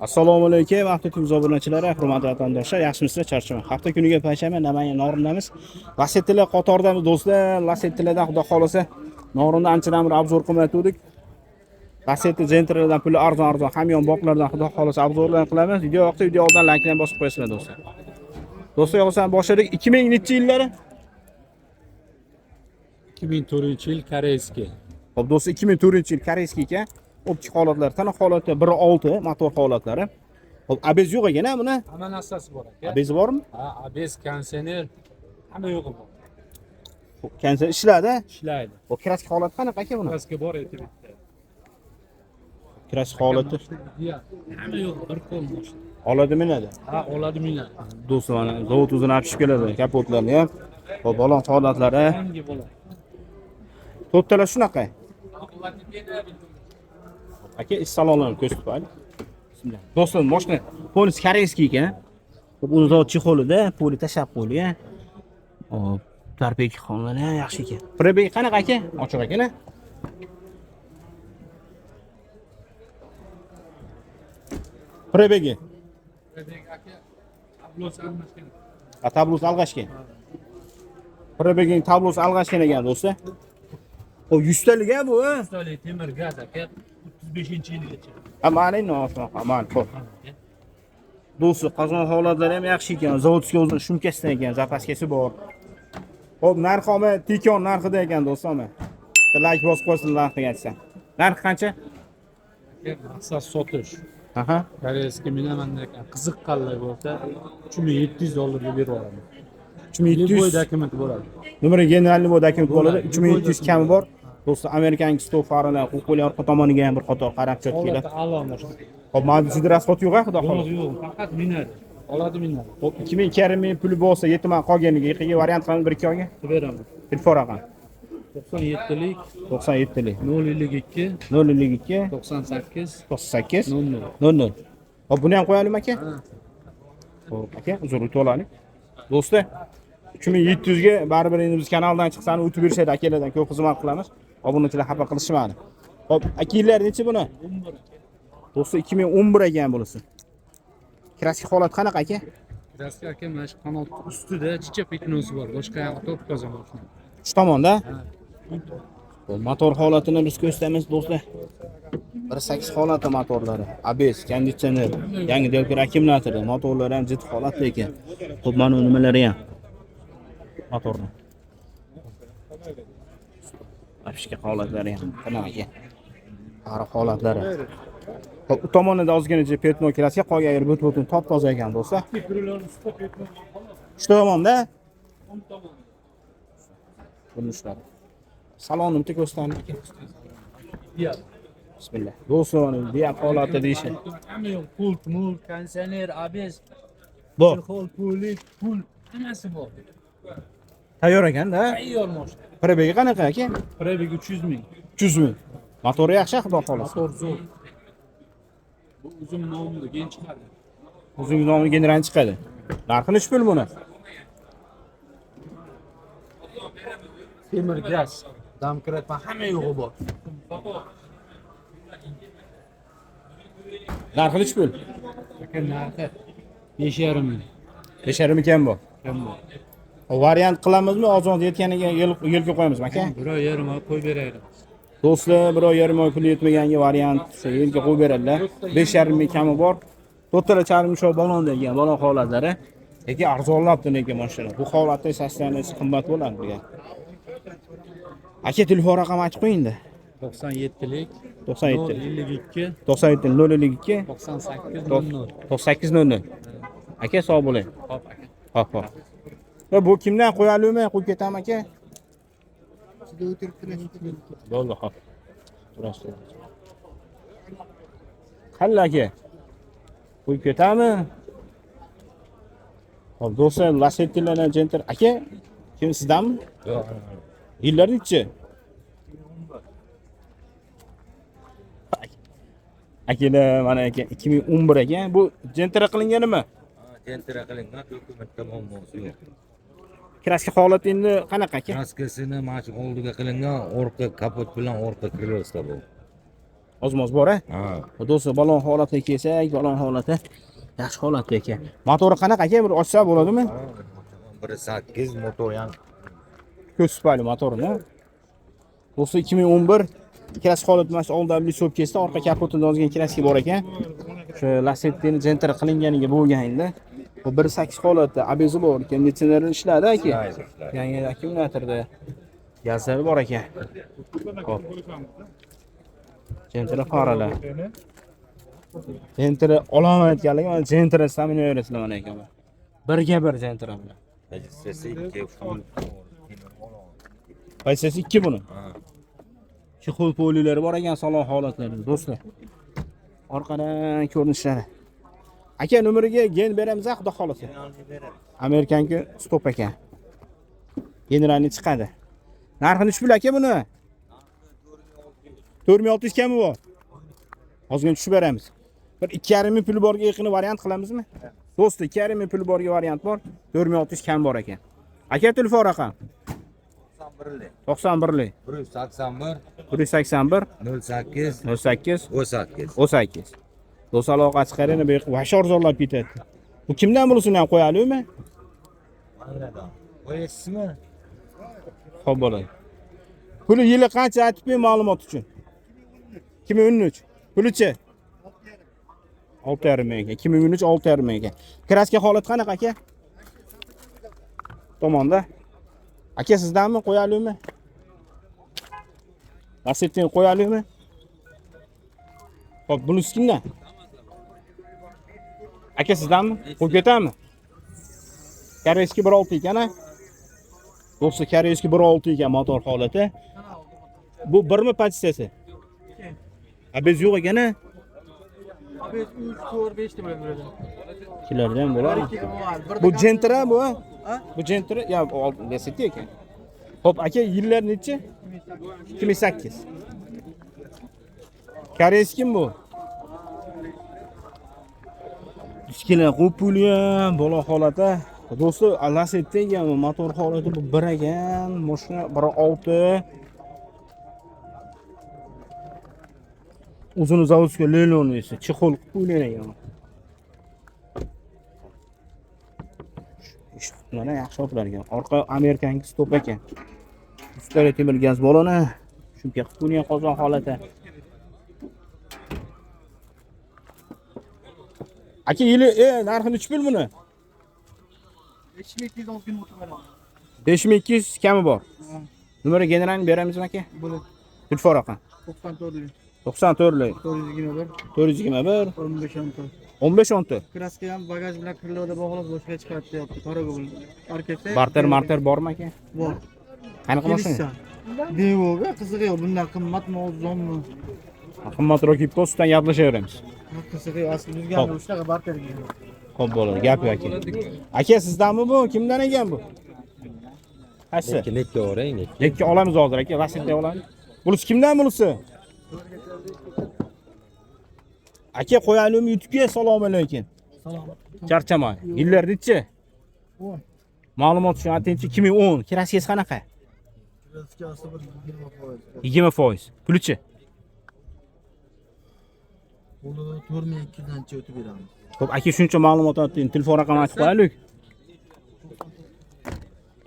Assalomu alaykum, vaqti tuz obunachilari, hurmatli vatandoshlar, yaxshimisizlar, charchaman. Hafta kuniga payshanba Namangan Norindamiz. Lasettilar qatordamiz do'stlar. Lasettilardan xudo xolasa Norinda anchadan bir obzor qilmayotgandik. Lasetti Gentraldan puli arzon hamyon boqlardan xudo xolasa obzorlar qilamiz. Video yoqsa video oldan laykni bosib qo'yasizlar do'stlar. Do'stlar, yo'qsa boshladik 2000-yil. 2004-yil koreyskiy. Xo'p do'stlar, 2004-yil koreyskiy ekan. Optik holatlar, tana holati 1.6 motor holatlari. Xo'p, ABS yo'q ekan, buni. Hamma narsasi bor aka. ABS bormi? Ha, ABS, kondisioner hamma yo'q bor. Kondisioner ishladi. Ishlaydi. Xo'p, kraska holati qanaqa ekan buni? Kraska bor edi bitta. Kraska holati Hamma yo'q, bir qo'l mashina. oladi minadi. Ha, oladi minadi. Do'stlar, mana zavod o'zini olib chiqib keladi, kapotlarni ham. Xo'p, balon holatlari. Yangi bo'ladi. To'rttalar shunaqa. Aka, salonlarni ko'rsatib qo'ying. Bismillah. Do'stlar, mashina polis koreyskiy ekan. Xo'p, uni zavod chexolida poli tashab qo'yilgan. Hop, tarpek xonlari yaxshi ekan. Prebek qanaqa aka? Ochiq ekan-a? Prebegi. Aka, tablosi almashgan. Tablosi alg'ashgan. Prebegning tablosi alg'ashgan ekan do'stlar. O 100 talik bu. Ustali temir gaz aka 35-yilgacha. Amaliy noshoq, amal ko'p. Do'stlar, qozon holatlari ham yaxshi ekan. Zavodskiy o'zini shumkasidan ekan, zapaskasi bor. Xo'p, narxi ham tekon narxida ekan do'stlar. Like bosib qo'ysin narxiga aytsam. Narx qancha? Aka, maqsad sotish. Aha. Koreyskiy minaman ekan. Qiziq qallay bo'lsa $3700 berib yuboraman. 3700 Boy dokument bo'ladi. Numeri generalniy bu dokument bo'ladi. 3700 kami bor. Do'stlar, Amerikan stov farilar, huquqiy orqa tomoniga ham bir qator qarab chotkilar. Holati a'lo mashina. Xo'p, model rasxot yo'q, xudo Yo'q, xohlasa. yo'q, faqat minadi. Oladi minadi. Xo'p, 2000 puli bo'lsa, yetman qolganiga, yiqiga variant qilib 1-2 oyga. Beraman. Telefon raqam 97lik 97lik 052 052 98 98 00. 00. Hop, buni ham qo'yaylikmi aka? Xo'p, aka, uzr o'tib olaylik. Do'stlar, 3700 ga baribir endi biz kanaldan chiqsani o'tib berishadi, akalardan ko'p xizmat qilamiz. Obunachilar xafa qilishmadi. Hop, akalar necha buni? 11. Do'stlar, 2011 ekan bo'lsa. Kraska holat qanaqa aka? Kraska aka mana shu qanot ustida chicha petnosi bor. Boshqa yoqqa to'pkazaman shuni. Uch tomonda. Motor holatini biz ko'rsatamiz do'stlar. 1.8 holati motorlari, ABS, konditsioner, yangi delkir akkumulyatori, motorlari ham jiddiy holatda ekan. Xo'p, mana nimalari ham motorni. Afishka holatlari ham qanaqa ekan? Qara holatlari. Xo'p, u tomonida ozgina petno kraska, qolgan yer butun top-toza ekan do'stlar. Shu tomonda ko'rinishlari. Salonni bitta ko'rsatamiz aka. Bismillah. Do'stlar, bu holati deyshi. Hamma yo'q, pult, kondisioner, ABS, Bor. pult, hammasi bor. Tayyor ekan-da. Tayyor mashina. Prebegi qanaqa aka? Prebeg 300 ming. 300 ming. Motori yaxshi, xudo xolasa. Motor zo'r. Bu uzun nomli gen chiqadi. O'zing nomiga general chiqadi. Narxi nechi pul buni? Temir gaz, damkrat va hamma yo'g'i bor. Narxi nechi pul? Aka narxi 5,5 ming. 5,5 ekan bu. Kam bor. Variant qilamizmi? Ozod yetganiga yo'lga qo'yamizmi aka? 1,5 oy qo'yib beraylik. Do'stlar, 1,5 oy puli yetmaganga variant yo'lga qo'yib beradilar. 5,5 ming kami bor. To'rttala charm shu balonda ekan, balon holatlari. Lekin arzonlabdi lekin mashina. Bu holatda saslanasi qimmat bo'ladi degan. Aka, telefon raqami aytib qo'ying-da. 97lik 97 052 97 052 98 00. 9800. Aka, sog' bo'ling. Hop aka. Hop, hop. Va bu kimdan qo'yalimi? Qo'yib ketaman aka. Bo'ldi, hop. Turasiz. Qalla aka. Qo'yib ketami? Hop, do'stlar, Lasettilardan Gentle aka, kim sizdanmi? Yo'q. Yillar nechi? Akalar, mana aka 2011 ekan. Bu Gentle qilinganimi? Tentira qilingan dokumentda muammosi yo'q. Kraska holati endi qanaqa aka? Kraskasini mana shu oldiga qilingan orqa kapot bilan orqa krilosda bu. Ozmoz bor a? Ha. Do'stlar, balon holatiga kelsak, balon holati yaxshi holatda ekan. Motori qanaqa aka? Bir ochsa bo'ladimi? 1.8 motor ham. Ko'rsatpali motorini. Do'stlar 2011 klass holat mana shu oldin lisopkasida orqa kapotida yozgan klassik bor ekan. O'sha Lasetti'ni jenter qilinganiga bo'lganida. Bu 1.8 holatda abezi bor ekan, litseneri ishladi aka. Yangi akkumulyatorda gazlar bor ekan. Xo'p. Jentera faralar. Jentera olaman aytganligi mana jentera saminaverasizlar mana ekan. Birga bir jentera bilan. Registrasi 2 full. Paysasi 2 buni. Ha. Chexol polilari bor ekan salon holatlarida do'stlar. Orqadan ko'rinishlari. Aka nomeriga gen beramiz, xudo xolasa. Amerikanki stop ekan. Generalni chiqadi. Narxini tushib aka buni. 4600 kami bor. Ozgina tushib beramiz. Bir 2,5 ming puli borga yaqin variant qilamizmi? Do'stlar, 2,5 ming puli borga variant bor. 4600 kam bor ekan. Aka telefon raqam 91lik 181 181 08 08 18. 18. Do'st aloqa chiqaring, bu vash arzonlab ketadi. Bu kimdan bunisini ham qo'yalimi? Qo'yasizmi? Xo'p bo'ladi. Puli yili qancha aytib bering ma'lumot uchun. 2013. Pulichi 6,5 ming ekan. 2013 6,5 ming ekan. Kraska holat qanaqa aka? Tomonda. Aka sizdanmi qo'yalimi? Lasetini qo'yalimi? Xo'p, bunisi kimdan? Aka sizdanmi? Qo'yib ketami? Koreyskiy 1.6 ekan-a? Do'stlar, Koreyskiy 1.6 ekan motor holati. Bu 1mi pozitsiyasi? Abez yo'q ekan-a? Abez 3, 4, 5 deb bo'ladi. Kilardan bo'ladi. Bu jentera bu? Bu jentera, ya Lasetti ekan. Xo'p, aka yillar necha? 2008. Koreyskiy bu? Disklar qo'pulgan, bola holati. Do'stlar, Lasetti ekan, motor holati bu 1 ekan, mashina 1.6. Uzun zavodga Lelon esa chexol qo'yilgan ekan. Mana yaxshi oplar ekan. Orqa Amerikanki stop ekan. Ustida temir gaz baloni, shunga qo'yilgan qozon holati. Aka yili narxini tushib buni. 5200 oltin o'tib 5200 kami bor. Numeri generalni beramizmi aka? bo'ladi. Telefon raqam 94lik 94lik 421 421 15 15 kraska ham bagaj bilan kirlovda bog'lab boshqa chiqarib deyapti. Qaraga bo'ldi. Marketda barter bormi aka? bor. Qanaqa mashina? Devoga qizig'i yo'q. Bundan qimmatmi, arzonmi? Qimmatroq kelib to'sdan gaplashaveramiz. Qizig'i yo'q. Asli yuzgan shunaqa barterga. Xo'p bo'ladi, gap yo'q aka. Aka sizdanmi bu? Kimdan ekan bu? Qaysi? Lekka o'rang. Lekka olamiz hozir aka, Lasetti olamiz. Bunisi kimdan bunisi? Aka qo'yalimi YouTube'ga? Assalomu alaykum. Salom. Charchamang. Yillar nechi? 10. Ma'lumot uchun aytingchi, 2010. Kraskasi qanaqa? Kraskasi bir 20%. 20%. Pulichi? Uni 4200 dancha o'tib beramiz. Xo'p, aka shuncha ma'lumot ayting, telefon raqamini aytib qo'yaylik.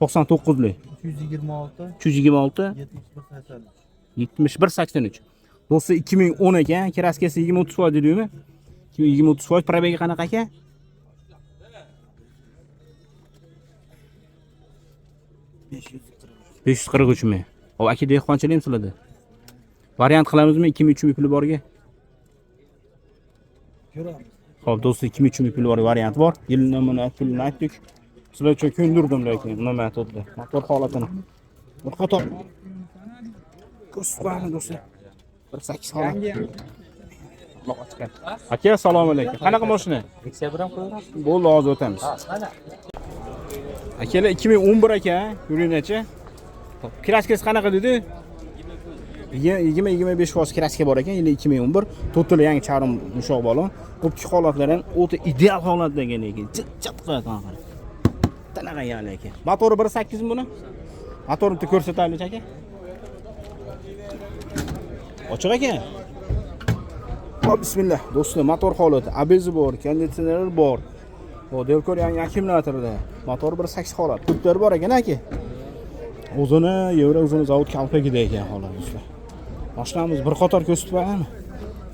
99lik 326 326 7183. 7183. Do'stlar 2010 ekan, kraskasi 20-30% dedingmi? 20-30% probegi qanaqa aka? 543 ming. Hop, aka dehqonchilik sizlarda. Variant qilamizmi 2-3 ming puli borga? Ko'ramiz. Xo'p, do'stlar 2-3 ming puli bor variant bor. Yilni mana pulini aytdik. Sizlar uchun ko'ndirdim lekin nima metodda. Motor holatini. Bir qator ko'rsatdim do'stlar. 1.8 holat. Aka, assalomu alaykum. Qanaqa mashina? Nexia bilan qo'yamiz. Bo'ldi, hozir o'tamiz. Akalar 2011 ekan, yuringchi. Xo'p, kraskasi qanaqa dedi? 20-25% kraska bor ekan, yili 2011. To'tili yangi charim mushoq balon. Ko'pki holatlar ham o'ta ideal holatda ekan lekin. Chiq qiladi qanaqa. Tanaqa yali ekan. Motori 1.8 mi buni? Motorini ko'rsataylik aka. Ochiq ekan. Hop, bismillah. Do'stlar, motor holati, abezi bor, konditsioner bor. Bu Delkor yangi akkumulyatorda. Motor 1.8 holat. Tublar bor ekan aka. O'zini Yevro o'zini zavod kalpagida ekan holat do'stlar. Mashinamiz bir qator ko'rsatib qo'yganmi?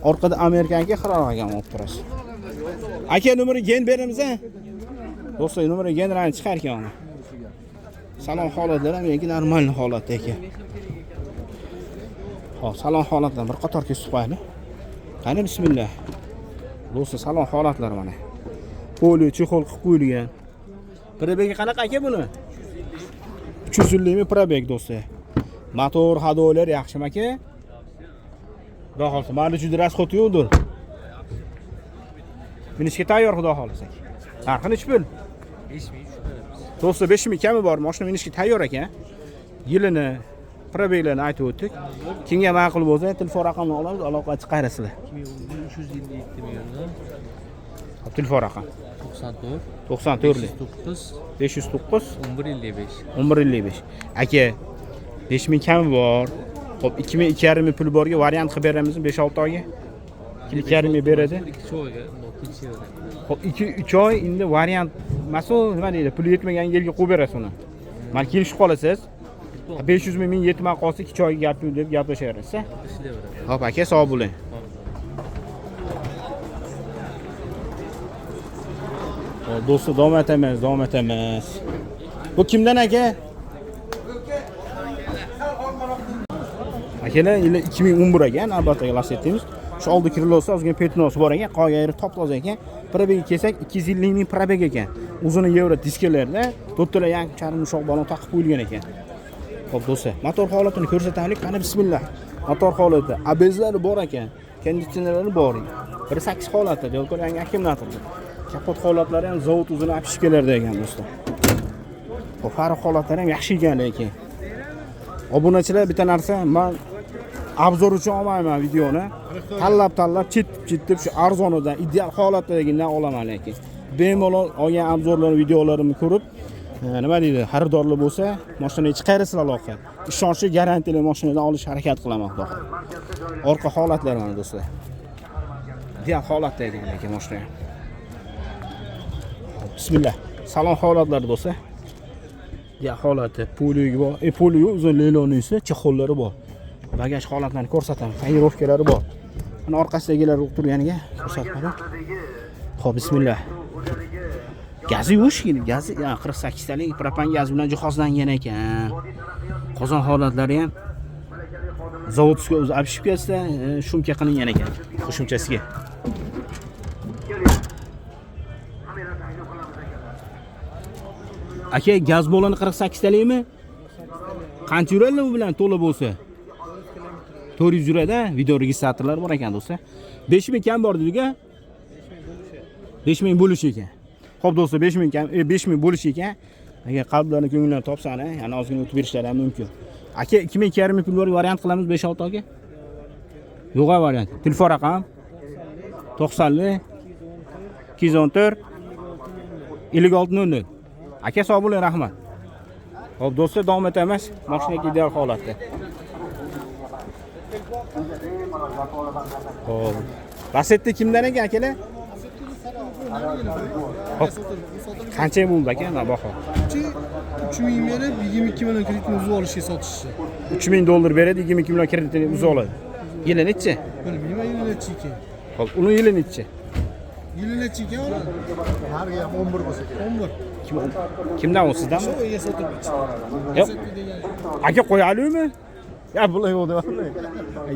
Orqada Amerikanga xiralagan olib turasiz. Aka nomeri gen beramiz a? Do'stlar, nomeri genlarni chiqargan uni. Salon holatlari ham yangi normal holatda ekan. Xo'p, salon holatlarni bir qator ko'rsatib qo'yaylik. Qani bismillah. Do'stlar, salon holatlari mana. Poli chexol qilib qo'yilgan. Probegi qanaqa aka buni? 350 mi probeg do'stlar. Motor, hadolar yaxshimi aka? Xudo xolsa, mana juda rasxot yo'qdir. Minishga tayyor xudo xolsa. Narxi nechi pul? 5000. Do'stlar, 5000 kami bor. Mashina minishga tayyor ekan. Yilini, probeglarni aytib o'tdik. Kimga ma'qul bo'lsa, telefon raqamini olamiz, aloqa chiqarasizlar. 357 million. Telefon raqam 94 94 509 509 1155. 1155. Aka, 5000 kami bor. Xo'p, 2,5 pul borga variant qilib beramizmi 5-6 oyga? 2,5 beradi. 2 oyga kechaveradi. Xo'p, 2-3 oy endi variant maso nima deydi? Pul yetmagan yilga qo'yib berasiz uni. Mana kelishib qolasiz. 500 ming yetmay qolsa 2 oyga gapni deb gaplashaverasiz. Ishlayveradi. Xo'p, aka, sog' bo'ling. Do'stlar, davom etamiz. Bu kimdan aka? Akalar, yili 2011 ekan, albatta Lacetti'miz. Shu oldi krilosi, ozgina petnosi bor ekan, qolgani top-toza ekan. Probega kelsak 250 ming probeg ekan. Uzuni Yevro diskalarda, do'ttilar yangi charm mushoq balon taqib qo'yilgan ekan. Xo'p do'stlar, motor holatini ko'rsataylik. Qani bismillah. Motor holati, abezlari bor ekan, konditsionerlari bor. 1.8 holatda, Delkor yangi akkumulyatorda. Kapot holatlari ham zavod o'zini apishkalarda ekan do'stlar. Bu farq holatlari ham yaxshi ekan lekin. Obunachilar bitta narsa, men obzor uchun olmayman videoni. Tanlab chetib shu arzonidan ideal holatdagidan olaman lekin. Bemalol olgan obzorlar, videolarimni ko'rib, nima deydi, xaridorlar bo'lsa, mashinaga chiqarasizlar aloqa. Ishonchli, garantiyali mashinadan olish harakat qilaman xudo. Orqa holatlari mana do'stlar. Ideal holatda ekan lekin mashina. Bismillah. Salon holatlari do'stlar. Ya holati, poliga bor. Poliga uzun leylonisi, chexollari bor. Bagaj holatlarini ko'rsataman. Tayyorlovkalari bor. Mana orqasidagilar turganiga ko'rsatmadim. Xo'p, bismillah. Gazi yo'shgina, gazi 48 talik propan gaz bilan jihozlangan ekan. Qozon holatlari ham zavodga o'zi olib kelsa, shumka qilingan ekan. Qo'shimchasiga. Aka, gaz boloni 48 talikmi? Qancha yuradi bu bilan to'la bo'lsa? 400 yuradi, video registratorlari bor ekan do'stlar. 5000 kam bor dediga? 5000 bo'lish ekan. Xo'p do'stlar, 5000 kam, 5000 bo'lish ekan. Agar qalblarini, ko'ngillarni topsani, yana ozgina o'tib berishlari ham mumkin. Aka, 2,5 pul bor variant qilamiz 5-6 oyga. Yo'q variant. Telefon raqam 90 214 5600. Aka, sog' bo'ling, rahmat. Xo'p do'stlar, davom etamiz. Mashina ideal holatda. Xo'p. Lacetti kimdan ekan akalar? Hop. Qancha bo'ldi aka, mana baho? 3000 berib 22 million kreditni uzib olishga sotishdi. $3000 beradi, 22 million kreditini uzib oladi. Yili nechi? Bilmayman, yili nechi ekan. Hop, uni yili nechi? Yili nechi ekan? Hariga ham 11 bo'lsa kerak. 11. Kimdan u, sizdanmi? Shu ega sotib ketdi. Yo'q. Aka, qo'yalikmi? Ya bo'lay bo'ldi.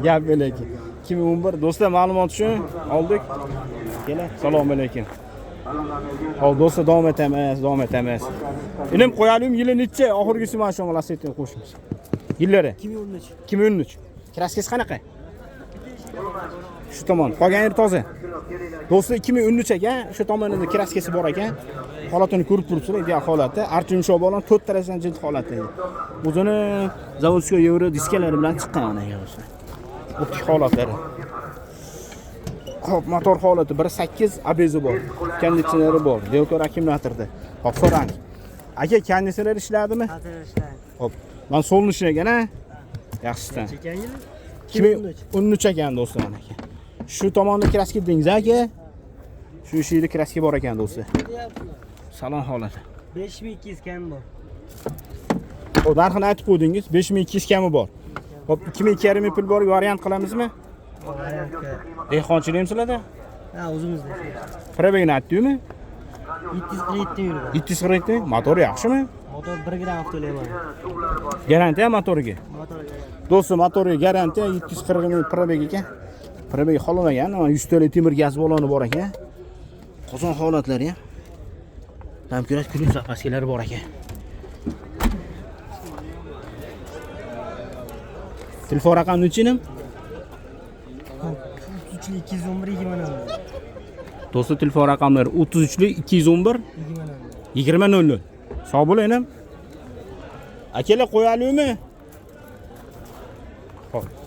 Gap belaki. 2011 do'stlar, ma'lumot uchun oldik. Kela, assalomu alaykum. Hop do'stlar, davom etamiz. Ilm qo'yalim, yili necha? Oxirgisi mana shu Lacetti'ni qo'shimiz. Yillari 2013. Kraskasi qanaqa? Shu tomon. Qolgan yer toza. Do'stlar, 2013 ekan, shu tomonida kraskasi bor ekan. Holatini ko'rib turibsizlar, ideal holatda. Archim sho'bolan 4 tarafidan jild holatda. O'zini zavodga Yevro diskalari bilan chiqqan ana do'stlar. Optik holatlari. Xo'p, motor holati 1.8 abezi bor. Konditsioneri bor. Delkor akkumulyatorda. Xo'p, so'rang. Aka, konditsioner ishladimi? Ishlaydi. Xo'p, men solni ishlagan a? Yaxshidan. 2013 ekan do'stlar aka. Shu tomonda kraska dengiz aka. Shu yerda kraska bor ekan do'stlar. Salon holati. 5200 kam bor. O narxini aytib qo'ydingiz, 5200 kami bor. Hop, 2200 ming pul bor, variant qilamizmi? Variantga. Dehqonchilik sizlarda? Ha, o'zimizda. Probegini aytdingmi? 747 yurdi. 740 motor yaxshimi? Motor 1 gram to'layman. Garantiya motoriga. Motorga. Do'stlar, motoriga garantiya 740 ming probeg ekan. Probeg xohlamagan, 100 ta temir gaz baloni bor ekan. Qozon holatlari ham. Damkurash kuning zapaskalari bor ekan. Telefon raqami nechinim? 211 20 Do'stlar, telefon raqamlari 33 211 20 Sog' bo'ling. Akalar qo'yalikmi? Xo'p.